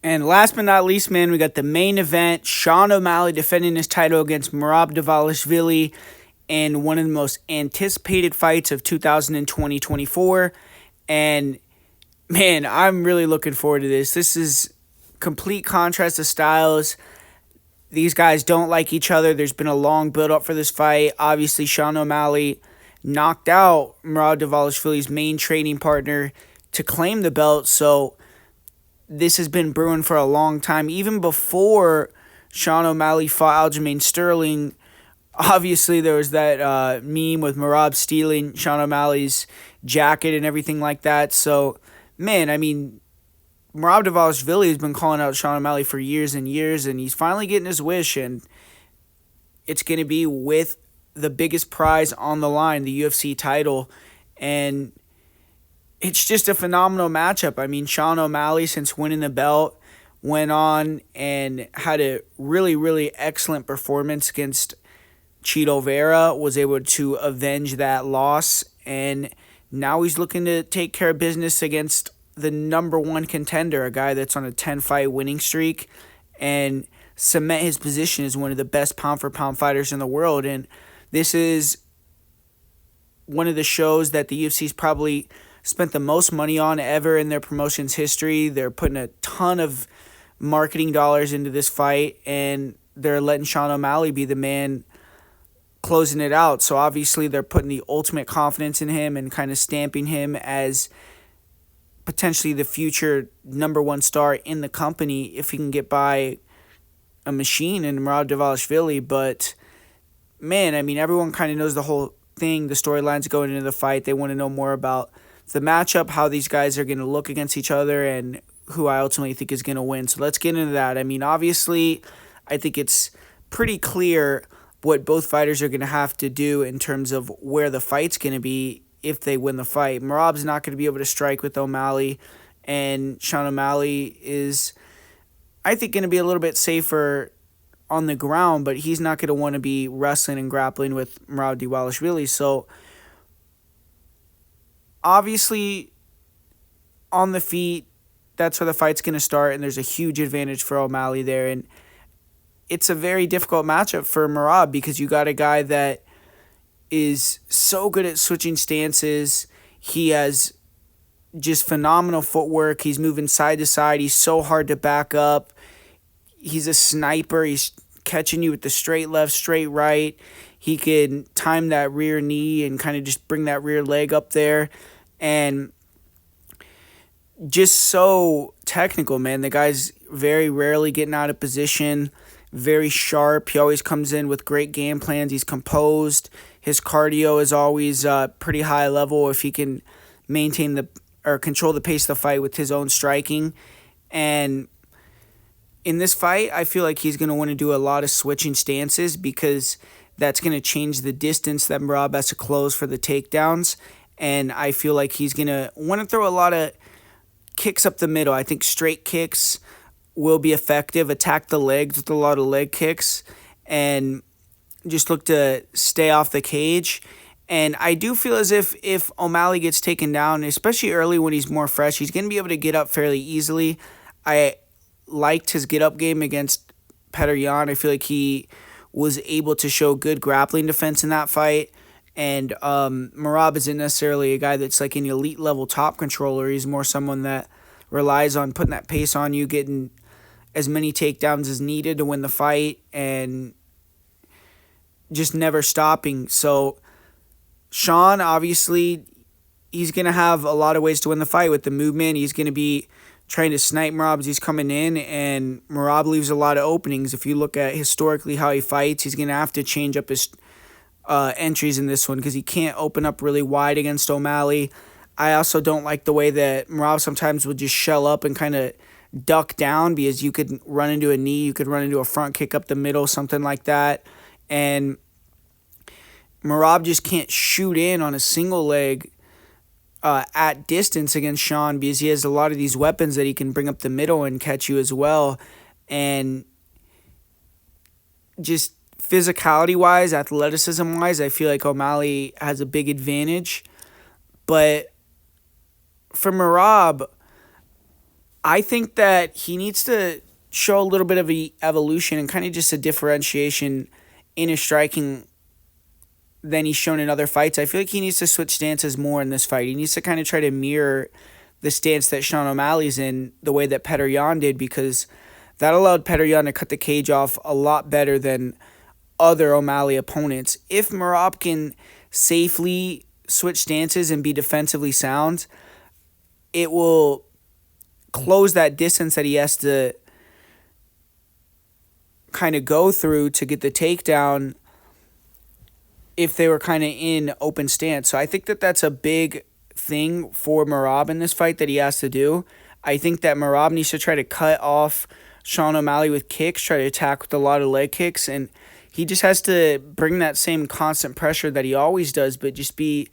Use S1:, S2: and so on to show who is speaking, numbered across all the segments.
S1: And last but not least, man, we got the main event. Sean O'Malley defending his title against Merab Dvalishvili in one of the most anticipated fights of 2020-24. And man, I'm really looking forward to this. This is complete contrast of styles. These guys don't like each other. There's been a long build up for this fight. Obviously, Sean O'Malley knocked out Merab Dvalishvili's main training partner to claim the belt. So this has been brewing for a long time. Even before Sean O'Malley fought Aljamain Sterling, obviously there was that meme with Merab stealing Sean O'Malley's jacket and everything like that. So, man, I mean, Merab Dvalishvili has been calling out Sean O'Malley for years and years, and he's finally getting his wish, and it's going to be with the biggest prize on the line, the UFC title. And it's just a phenomenal matchup. I mean, Sean O'Malley, since winning the belt, went on and had a really, really excellent performance against Cheeto Vera, was able to avenge that loss, and now he's looking to take care of business against the number one contender, a guy that's on a 10-fight winning streak, and cement his position as one of the best pound-for-pound fighters in the world. And this is one of the shows that the UFC's probably spent the most money on ever in their promotion's history. They're putting a ton of marketing dollars into this fight, and they're letting Sean O'Malley be the man closing it out. So obviously they're putting the ultimate confidence in him and kind of stamping him as potentially the future number one star in the company if he can get by a machine in Merab Dvalishvili. But man, I mean, everyone kind of knows the whole thing, the storylines going into the fight. They want to know more about the matchup, how these guys are going to look against each other, and who I ultimately think is going to win. So let's get into that. I mean, obviously, I think it's pretty clear what both fighters are going to have to do in terms of where the fight's going to be if they win the fight. Merab's not going to be able to strike with O'Malley, and Sean O'Malley is, I think, going to be a little bit safer on the ground, but he's not going to want to be wrestling and grappling with Merab Dvalishvili. So obviously, on the feet, that's where the fight's going to start, and there's a huge advantage for O'Malley there. And it's a very difficult matchup for Merab because you got a guy that is so good at switching stances. He has just phenomenal footwork. He's moving side to side. He's so hard to back up. He's a sniper. He's catching you with the straight left, straight right. He can time that rear knee and kind of just bring that rear leg up there. And just so technical, man. The guy's very rarely getting out of position, very sharp. He always comes in with great game plans. He's composed. His cardio is always pretty high level if he can maintain or control the pace of the fight with his own striking. And in this fight, I feel like he's going to want to do a lot of switching stances because that's going to change the distance that Merab has to close for the takedowns. And I feel like he's going to want to throw a lot of kicks up the middle. I think straight kicks will be effective. Attack the legs with a lot of leg kicks and just look to stay off the cage. And I do feel as if O'Malley gets taken down, especially early when he's more fresh, he's going to be able to get up fairly easily. I liked his get-up game against Petr Yan. I feel like he was able to show good grappling defense in that fight. And Merab isn't necessarily a guy that's like an elite-level top controller. He's more someone that relies on putting that pace on you, getting as many takedowns as needed to win the fight, and just never stopping. So Sean, obviously, he's going to have a lot of ways to win the fight with the movement. He's going to be trying to snipe Merab as he's coming in, and Merab leaves a lot of openings. If you look at historically how he fights, he's going to have to change up his entries in this one because he can't open up really wide against O'Malley. I also don't like the way that Merab sometimes will just shell up and kind of duck down because you could run into a knee, you could run into a front kick up the middle, something like that. And Merab just can't shoot in on a single leg at distance against Sean because he has a lot of these weapons that he can bring up the middle and catch you as well. And just physicality-wise, athleticism-wise, I feel like O'Malley has a big advantage. But for Merab, I think that he needs to show a little bit of a evolution and kind of just a differentiation in his striking than he's shown in other fights. I feel like he needs to switch stances more in this fight. He needs to kind of try to mirror the stance that Sean O'Malley's in the way that Petr Yan did, because that allowed Petr Yan to cut the cage off a lot better than other O'Malley opponents. If Merab can safely switch stances and be defensively sound, it will close that distance that he has to kind of go through to get the takedown if they were kind of in open stance. So I think that that's a big thing for Merab in this fight that he has to do. I think that Merab needs to try to cut off Sean O'Malley with kicks, try to attack with a lot of leg kicks, and he just has to bring that same constant pressure that he always does, but just be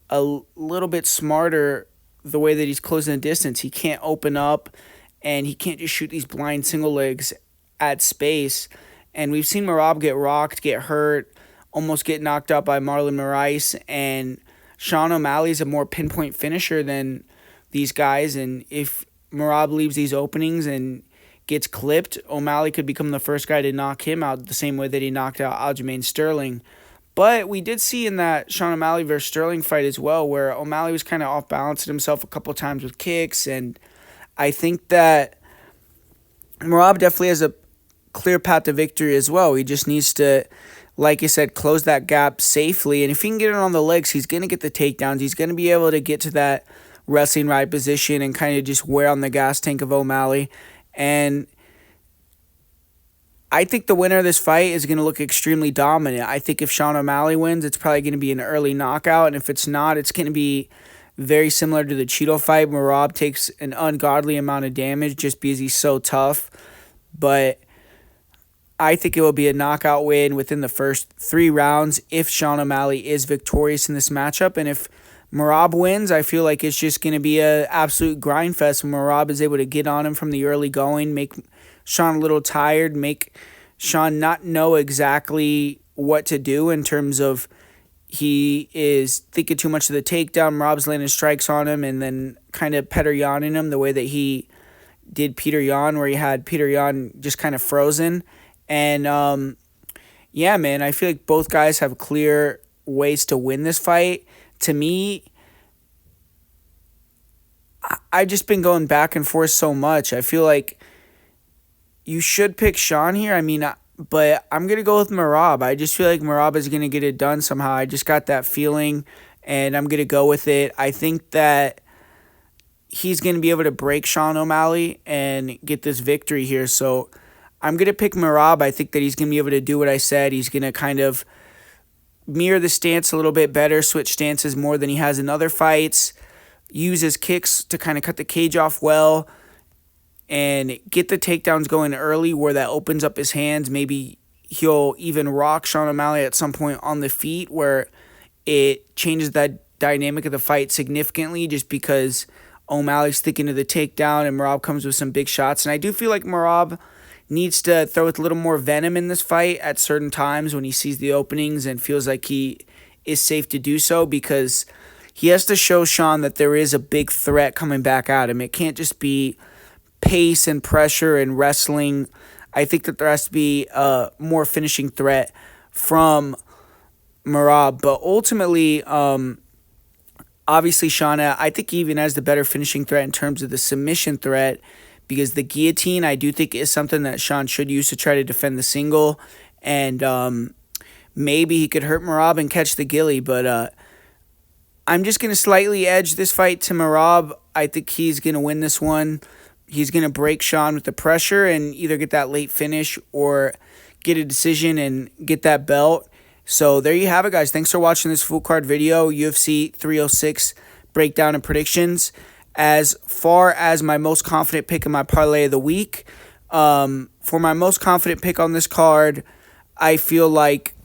S1: a little bit smarter the way that he's closing the distance. He can't open up, and he can't just shoot these blind single legs at space. And we've seen Merab get rocked, get hurt, almost get knocked out by Marlon Moraes, and Sean O'Malley's a more pinpoint finisher than these guys, and if Merab leaves these openings and gets clipped, O'Malley could become the first guy to knock him out the same way that he knocked out Aljamain Sterling. But we did see in that Sean O'Malley versus Sterling fight as well, where O'Malley was kind of off-balancing himself a couple times with kicks, and I think that Merab definitely has a clear path to victory as well. He just needs to, like I said, close that gap safely, and if he can get it on the legs, he's going to get the takedowns. He's going to be able to get to that wrestling right position and kind of just wear on the gas tank of O'Malley. And I think the winner of this fight is going to look extremely dominant. I think if Sean O'Malley wins, it's probably going to be an early knockout. And if it's not, it's going to be very similar to the Cheeto fight. Merab takes an ungodly amount of damage just because he's so tough. But I think it will be a knockout win within the first 3 rounds if Sean O'Malley is victorious in this matchup. And if Merab wins, I feel like it's just going to be an absolute grind fest when Merab is able to get on him from the early going, make Sean a little tired, make Sean not know exactly what to do in terms of he is thinking too much of the takedown. Merab's landing strikes on him and then kind of Petr Yan in him the way that he did Petr Yan, where he had Petr Yan just kind of frozen. And yeah, man, I feel like both guys have clear ways to win this fight. To me, I've just been going back and forth so much. I feel like you should pick Sean here. I mean, but I'm going to go with Merab. I just feel like Merab is going to get it done somehow. I just got that feeling, and I'm going to go with it. I think that he's going to be able to break Sean O'Malley and get this victory here. So I'm going to pick Merab. I think that he's going to be able to do what I said. He's going to kind of mirror the stance a little bit better, switch stances more than he has in other fights, use his kicks to kind of cut the cage off well, and get the takedowns going early where that opens up his hands. Maybe he'll even rock Sean O'Malley at some point on the feet where it changes that dynamic of the fight significantly just because O'Malley's sticking to the takedown and Merab comes with some big shots. And I do feel like Merab needs to throw with a little more venom in this fight at certain times when he sees the openings and feels like he is safe to do so, because he has to show Sean that there is a big threat coming back at him. It can't just be pace and pressure and wrestling. I think that there has to be a more finishing threat from Merab. But ultimately, obviously, Sean, I think he even has the better finishing threat in terms of the submission threat, because the guillotine, I do think, is something that Sean should use to try to defend the single. And maybe he could hurt Merab and catch the gilly. But I'm just going to slightly edge this fight to Merab. I think he's going to win this one. He's going to break Sean with the pressure and either get that late finish or get a decision and get that belt. So there you have it, guys. Thanks for watching this full card video, UFC 306 breakdown and predictions. As far as my most confident pick in my parlay of the week, for my most confident pick on this card, I feel like